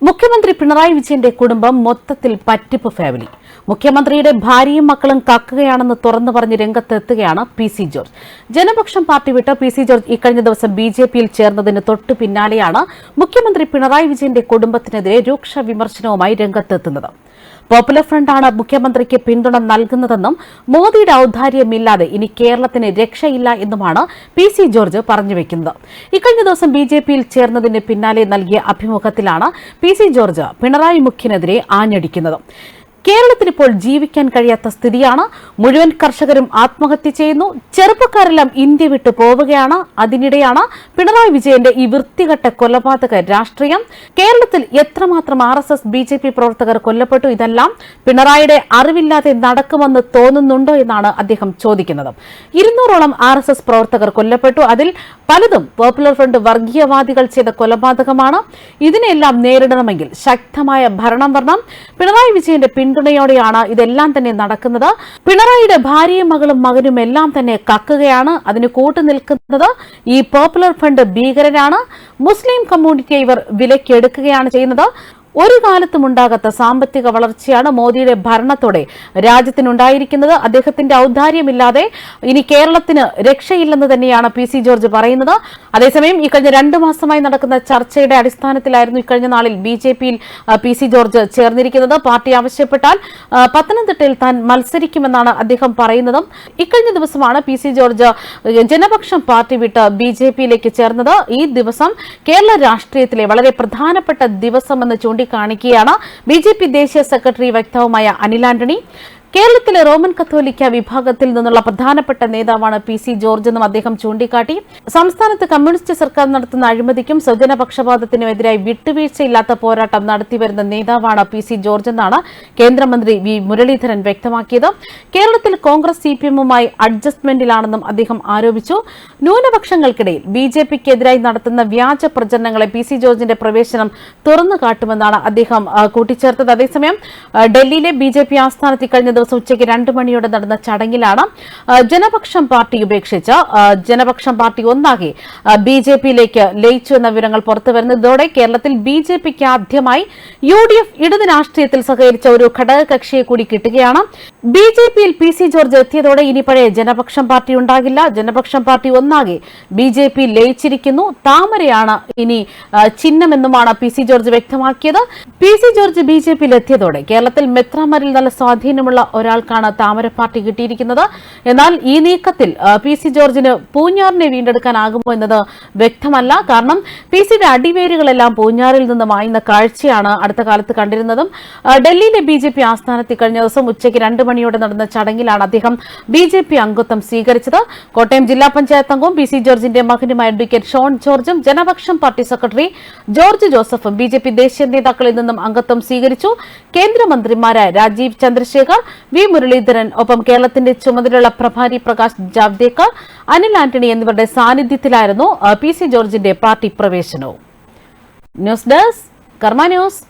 മുഖ്യമന്ത്രി പിണറായി വിജയന്റെ കുടുംബം മൊത്തത്തിൽ പറ്റിപ്പ് ഫാമിലി. മുഖ്യമന്ത്രിയുടെ ഭാര്യയും മക്കളും കക്കുകയാണെന്ന് തുറന്നു പറഞ്ഞ് രംഗത്തെത്തുകയാണ് പി സി ജോർജ്. ജനപക്ഷം പാർട്ടി വിട്ട് പി സി ജോർജ് ഇക്കഴിഞ്ഞ ദിവസം ബിജെപിയിൽ ചേർന്നതിന് തൊട്ടു പിന്നാലെയാണ് മുഖ്യമന്ത്രി പിണറായി വിജയന്റെ കുടുംബത്തിനെതിരെ രൂക്ഷ വിമർശനവുമായി രംഗത്തെത്തുന്നത്. പോപ്പുലർ ഫ്രണ്ടാണ് മുഖ്യമന്ത്രിക്ക് പിന്തുണ നൽകുന്നതെന്നും മോദിയുടെ ഔദാര്യമില്ലാതെ ഇനി കേരളത്തിന് രക്ഷയില്ല എന്നുമാണ് പി സി ജോർജ് പറഞ്ഞുവെക്കുന്നത്. ഇക്കഴിഞ്ഞ ദിവസം ബിജെപിയിൽ ചേർന്നതിന് പിന്നാലെ നൽകിയ അഭിമുഖത്തിലാണ് പി സി ജോർജ് പിണറായി മുഖ്യനെതിരെ ആഞ്ഞടിക്കുന്നത്. കേരളത്തിൽ ഇപ്പോൾ ജീവിക്കാൻ കഴിയാത്ത സ്ഥിതിയാണ്. മുഴുവൻ കർഷകരും ആത്മഹത്യ ചെയ്യുന്നു. ചെറുപ്പക്കാരെല്ലാം ഇന്ത്യ വിട്ടു പോവുകയാണ്. അതിനിടെയാണ് പിണറായി വിജയന്റെ ഈ വൃത്തികെട്ട കൊലപാതക രാഷ്ട്രീയം. കേരളത്തിൽ എത്രമാത്രം RSS BJP പ്രവർത്തകർ കൊല്ലപ്പെട്ടു? ഇതെല്ലാം പിണറായിയുടെ അറിവില്ലാതെ നടക്കുമെന്ന് തോന്നുന്നുണ്ടോ എന്നാണ് അദ്ദേഹം ചോദിക്കുന്നത്. 200ഓളം RSS പ്രവർത്തകർ കൊല്ലപ്പെട്ടു. അതിൽ പലതും പോപ്പുലർ ഫ്രണ്ട് വർഗീയവാദികൾ ചെയ്ത കൊലപാതകമാണ്. ഇതിനെല്ലാം നേരിടണമെങ്കിൽ ശക്തമായ ഭരണം വരണം. പിണറായി വിജയന്റെ പിന്തുണയോടെയാണ് ഇതെല്ലാം തന്നെ നടക്കുന്നത്. പിണറായിയുടെ ഭാര്യയും മകനും എല്ലാം തന്നെ കക്കുകയാണ്. അതിന് കൂട്ടുനിൽക്കുന്നത് ഈ പോപ്പുലർ ഫ്രണ്ട് ഭീകരരാണ്. മുസ്ലിം കമ്മ്യൂണിറ്റിയെ ഇവർ വിലക്കെടുക്കുകയാണ് ചെയ്യുന്നത്. ഒരു കാലത്തും ഉണ്ടാകാത്ത സാമ്പത്തിക വളർച്ചയാണ് മോദിയുടെ ഭരണത്തോടെ രാജ്യത്തിനുണ്ടായിരിക്കുന്നത്. അദ്ദേഹത്തിന്റെ ഔദാര്യമില്ലാതെ ഇനി കേരളത്തിന് രക്ഷയില്ലെന്ന് തന്നെയാണ് പി സി ജോർജ് പറയുന്നത്. അതേസമയം ഇക്കഴിഞ്ഞ 2 മാസമായി നടക്കുന്ന ചർച്ചയുടെ അടിസ്ഥാനത്തിലായിരുന്നു ഇക്കഴിഞ്ഞ നാളിൽ ബിജെപിയിൽ പി സി ജോർജ് ചേർന്നിരിക്കുന്നത്. പാർട്ടി ആവശ്യപ്പെട്ടാൽ പത്തനംതിട്ടയിൽ താൻ മത്സരിക്കുമെന്നാണ് അദ്ദേഹം പറയുന്നത്. ഇക്കഴിഞ്ഞ ദിവസമാണ് പി സി ജോർജ് ജനപക്ഷം പാർട്ടി വിട്ട് ബിജെപിയിലേക്ക് ചേർന്നത്. ഈ ദിവസം കേരള രാഷ്ട്രീയത്തിലെ വളരെ പ്രധാനപ്പെട്ട ദിവസമെന്ന് ചൂണ്ടിക്കാണിക്കുകയാണ് ബിജെപി ദേശീയ സെക്രട്ടറി വക്താവുമായ അനിൽ ആന്റണി. കേരളത്തിലെ റോമൻ കത്തോലിക്ക വിഭാഗത്തിൽ നിന്നുള്ള പ്രധാനപ്പെട്ട നേതാവാണ് പി സി ജോർജ് എന്നും അദ്ദേഹം ചൂണ്ടിക്കാട്ടി. സംസ്ഥാനത്ത് കമ്മ്യൂണിസ്റ്റ് സർക്കാർ നടത്തുന്ന അഴിമതിക്കും സ്വജനപക്ഷപാതത്തിനുമെതിരായി വിട്ടുവീഴ്ചയില്ലാത്ത പോരാട്ടം നടത്തിവരുന്ന നേതാവാണ് പി സി ജോർജ് എന്നാണ് കേന്ദ്രമന്ത്രി വി മുരളീധരൻ വ്യക്തമാക്കിയത്. കേരളത്തിൽ കോൺഗ്രസ് CPM-ഉമായി അഡ്ജസ്റ്റ്മെന്റിലാണെന്നും അദ്ദേഹം ആരോപിച്ചു. ന്യൂനപക്ഷങ്ങൾക്കിടയിൽ BJP-ക്കെതിരായി നടത്തുന്ന വ്യാജ പ്രചരണങ്ങളെ പി സി ജോർജിന്റെ പ്രവേശനം തുറന്നു കാട്ടുമെന്നാണ് അദ്ദേഹം കൂട്ടിച്ചേർത്തത്. അതേസമയം ഡൽഹിയിലെ BJP ആസ്ഥാനത്ത് കഴിഞ്ഞ ദിവസം ഉച്ചയ്ക്ക് 2 മണിയോടെ നടന്ന ചടങ്ങിലാണ് ജനപക്ഷം പാർട്ടി ഉപേക്ഷിച്ച് ജനപക്ഷം പാർട്ടി ഒന്നാകെ BJP-യിലേക്ക് ലയിച്ചു എന്ന വിവരങ്ങൾ പുറത്തുവരുന്നത്. ഇതോടെ കേരളത്തിൽ BJP-ക്ക് ആദ്യമായി UDF ഇടത് രാഷ്ട്രീയത്തിൽ സഹകരിച്ച ഒരു ഘടകകക്ഷിയെ കൂടി കിട്ടുകയാണ്. BJP-യിൽ പി സി ജോർജ് എത്തിയതോടെ ഇനി പഴയ ജനപക്ഷം പാർട്ടി ഉണ്ടാകില്ല. ജനപക്ഷം പാർട്ടി ഒന്നാകെ BJP ലയിച്ചിരിക്കുന്നു. താമരയാണ് ഇനി ചിഹ്നമെന്നുമാണ് പി സി ജോർജ് വ്യക്തമാക്കിയത്. പി സി ജോർജ് BJP-യിൽ എത്തിയതോടെ കേരളത്തിൽ മെത്രാമാരിൽ നല്ല സ്വാധീനമുള്ള ഒരാൾക്കാണ് താമര പാർട്ടി കിട്ടിയിരിക്കുന്നത്. എന്നാൽ ഈ നീക്കത്തിൽ പി സി ജോർജിന് പൂഞ്ഞാറിനെ വീണ്ടെടുക്കാനാകുമോ എന്നത് വ്യക്തമല്ല. കാരണം പി സിയുടെ അടിവേരുകളെല്ലാം പൂഞ്ഞാറിൽ നിന്ന് മായുന്ന കാഴ്ചയാണ് അടുത്ത കാലത്ത് കണ്ടിരുന്നതും. ഡൽഹിയിലെ BJP ആസ്ഥാനത്ത് കഴിഞ്ഞ ദിവസം ഉച്ചയ്ക്ക് 2 മണിയോടെ നടന്ന ചടങ്ങിലാണ് അദ്ദേഹം BJP അംഗത്വം സ്വീകരിച്ചത്. കോട്ടയം ജില്ലാ പഞ്ചായത്ത് അംഗവും പി സി ജോർജിന്റെ മകനുമായ അഡ്വക്കേറ്റ് ഷോൺ ജോർജും ജനപക്ഷം പാർട്ടി സെക്രട്ടറി ജോർജ് ജോസഫും BJP ദേശീയ നേതാക്കളിൽ നിന്നും അംഗത്വം സ്വീകരിച്ചു. കേന്ദ്രമന്ത്രിമാരായ രാജീവ് ചന്ദ്രശേഖർ, വി മുരളീധരൻ, ഒപ്പം കേരളത്തിന്റെ ചുമതലയുള്ള പ്രഭാരി പ്രകാശ് ജാവ്ദേക്കർ, അനിൽ ആന്റണി എന്നിവരുടെ സാന്നിധ്യത്തിലായിരുന്നു പി സി ജോർജിന്റെ പാർട്ടി പ്രവേശനവും. ന്യൂസ് ഡെസ്ക് കർമ്മ ന്യൂസ്.